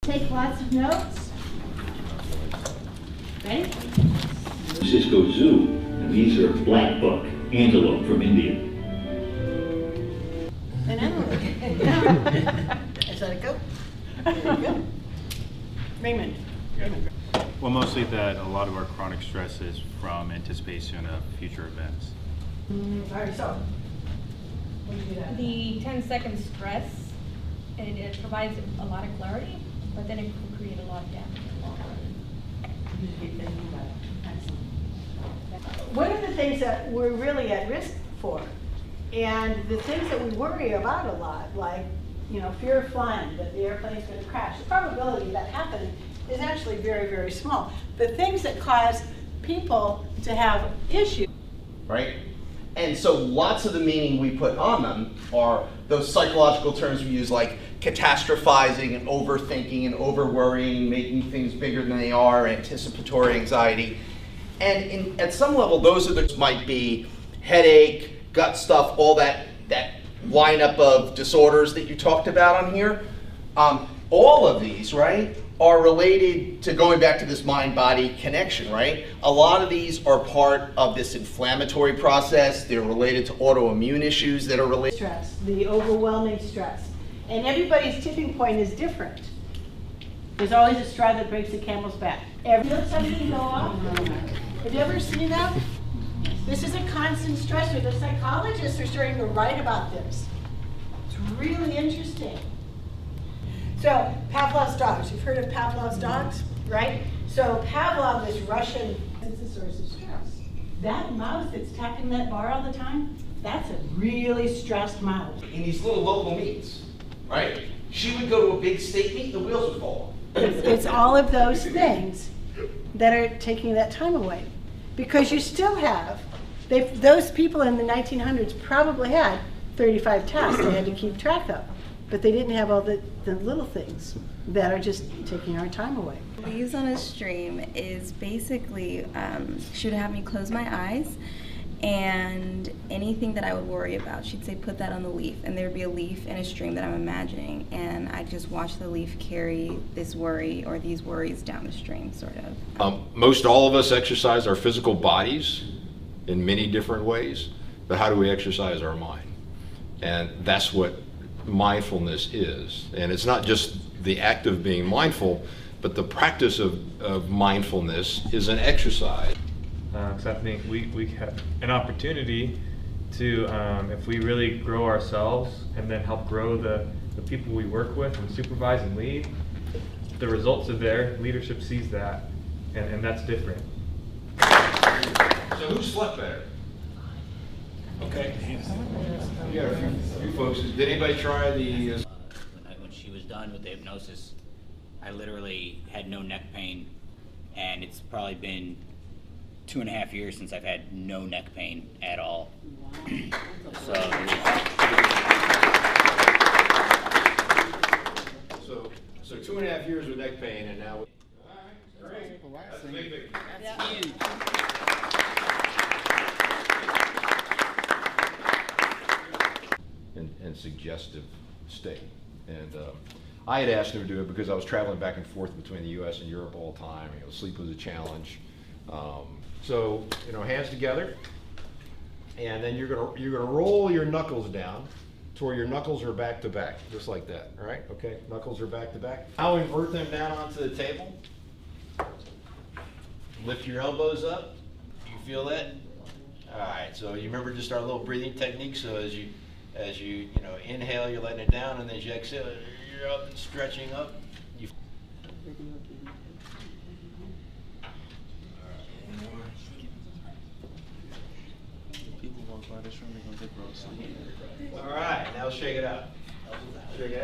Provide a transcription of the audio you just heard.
Take lots of notes. Ready? Cisco Zoo, and these are black buck antelope from India. An antelope. Is that a goat? There you go. Raymond. Well, mostly that a lot of our chronic stress is from anticipation of future events. All right, so. What do you do that? The 10-second stress, it provides a lot of clarity, but then it can create a lot of damage in the long run. One of the things that we're really at risk for, and the things that we worry about a lot, like, you know, fear of flying, that the airplane's going to crash, the probability of that happening is actually very, very small. The things that cause people to have issues. Right? And so lots of the meaning we put on them are those psychological terms we use, like catastrophizing and overthinking and over-worrying, making things bigger than they are, anticipatory anxiety. And at some level, those are might be headache, gut stuff, all that lineup of disorders that you talked about on here. All of these, right, are related to going back to this mind-body connection, right? A lot of these are part of this inflammatory process. They're related to autoimmune issues that are related. Stress, the overwhelming stress. And everybody's tipping point is different. There's always a straw that breaks the camel's back. Feel something go off? Have you ever seen that? This is a constant stressor. The psychologists are starting to write about this. It's really interesting. So Pavlov's dogs, you've heard of Pavlov's dogs, right? So Pavlov, this Russian, is the source of stress. That mouse that's tapping that bar all the time, that's a really stressed mouse. In these little local meets, right? She would go to a big state meet, the wheels would fall off. It's all of those things that are taking that time away. Because you still have, those people in the 1900s probably had 35 tasks they had to keep track of. But they didn't have all the little things that are just taking our time away. Leaves on a stream is basically, she would have me close my eyes, and anything that I would worry about, she'd say put that on the leaf, and there would be a leaf in a stream that I'm imagining, and I just watch the leaf carry this worry or these worries down the stream, sort of. Most all of us exercise our physical bodies in many different ways, but how do we exercise our mind? And that's what mindfulness is. And it's not just the act of being mindful, but the practice of mindfulness is an exercise. Because I think we have an opportunity to, if we really grow ourselves and then help grow the people we work with and supervise and lead, the results are there, leadership sees that, and that's different. So who slept better? Okay. Yeah, a few folks. Did anybody try the... When she was done with the hypnosis, I literally had no neck pain, and it's probably been 2.5 years since I've had no neck pain at all. So 2.5 years with neck pain, and now... All right, great. That's a big. That's huge. And suggestive state. And I had asked him to do it because I was traveling back and forth between the U.S. and Europe all the time. You know, sleep was a challenge. So, you know, hands together, and then you're gonna roll your knuckles down to where your knuckles are back to back, just like that. All right? Okay. Knuckles are back to back. Now invert them down onto the table. Lift your elbows up. You feel that? All right. So you remember just our little breathing technique. So as you inhale, you're letting it down, and as you exhale, you're up and stretching up. People walk by this room, they're gonna get gross. All right, now shake it out. Shake it out.